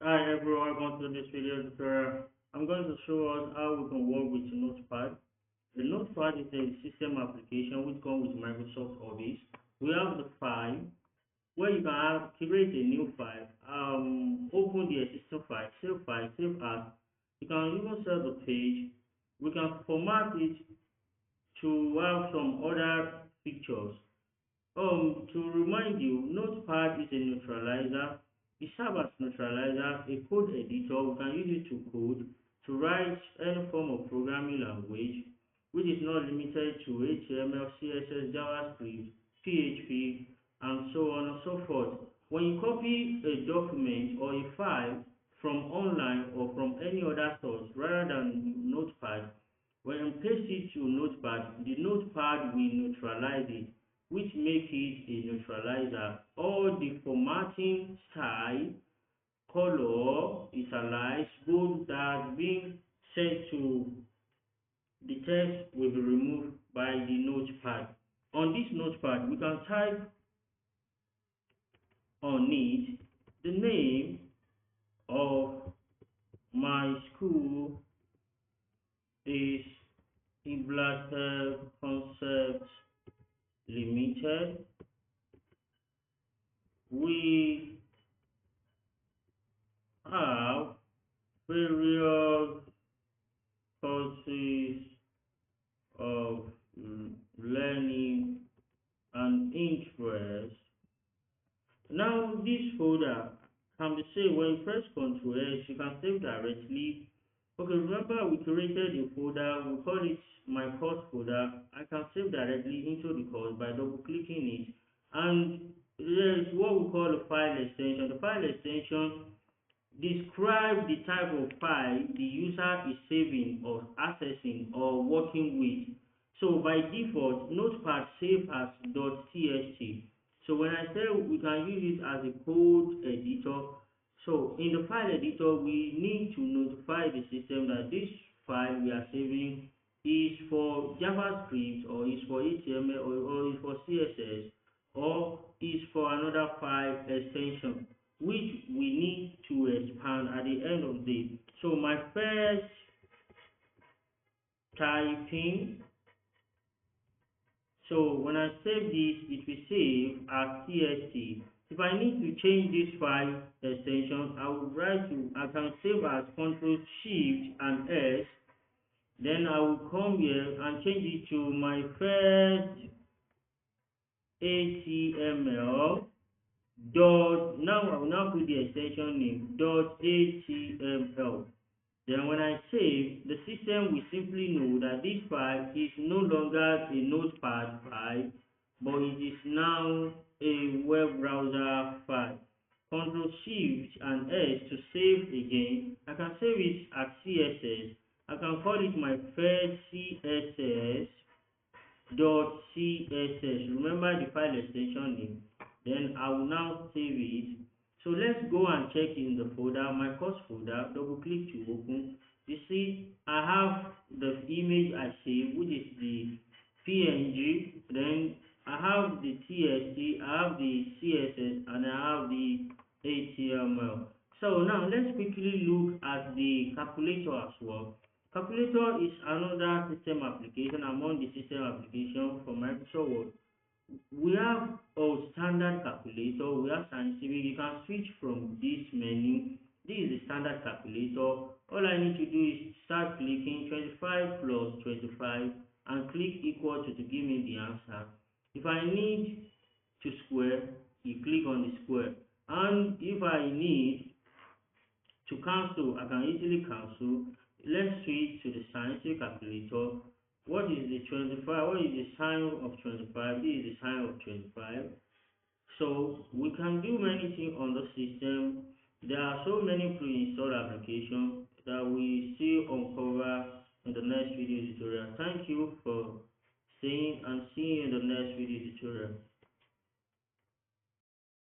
Hi everyone, welcome to this video tutorial. I'm going to show us how we can work with Notepad. The Notepad is a system application which comes with Microsoft Office. We have the file where you can create a new file, open the existing file, save as. You can even save the page. We can format it to have some other features. to remind you, Notepad is a neutralizer. It serves as neutralizer, a code editor. We can use it to code, to write any form of programming language, which is not limited to HTML, CSS, JavaScript, PHP, and so on and so forth. When you copy a document or a file from online or from any other source rather than Notepad, when you paste it to Notepad, the Notepad will neutralize it, which make it a neutralizer. All the formatting style, color, italics, bold that being set to the text will be removed by the notepad. On this notepad, we can type on it the name of my school is Iblatel Concept Limited. We have various courses of learning and interest. Now, this folder can be saved when you press Ctrl S. You can save directly. Okay, remember we created a folder. We call it my course folder. I can save directly into the course by double clicking it. And there is what we call a file extension. The file extension describe the type of file the user is saving or accessing or working with. So by default, Notepad save as .txt. So when I say we can use it as a code editor, so in the file editor, we need to notify the system that this file we are saving is for JavaScript or is for HTML or is for CSS or is for another file extension which we need to expand at the end of the day. So my first typing, so when I save this, it will save as txt. If I need to change this file extension, I can save as Ctrl Shift and S. Then I will come here and change it to my first HTML dot. Now I will now put the extension name dot HTML. Then when I save, the system will simply know that this file is no longer a notepad file, but it is now a web browser file. Ctrl Shift and S to save again. I can save it as CSS. I can call it my first CSS dot css. Remember the file extension name. Then I will now save it. So let's go and check in the folder, my course folder. Double click to open. You see I have the image I saved, which is the png. Then I have the txt, I have the css, and I have the html. So now let's quickly look at the calculator as well. Calculator is another system application among the system application for Microsoft Word. We have a standard calculator, we have scientific. You can switch from this menu. This is the standard calculator. All I need to do is start clicking 25 plus 25 and click equal to give me the answer. If I need to square, you click on the square. And if I need to cancel, I can easily cancel. Let's switch to the scientific calculator. What is the 25? What is the sign of 25? This is the sign of 25. So we can do many things on the system. There are so many pre-installed applications that we still uncover in the next video tutorial. Thank you for staying and see you in the next video tutorial.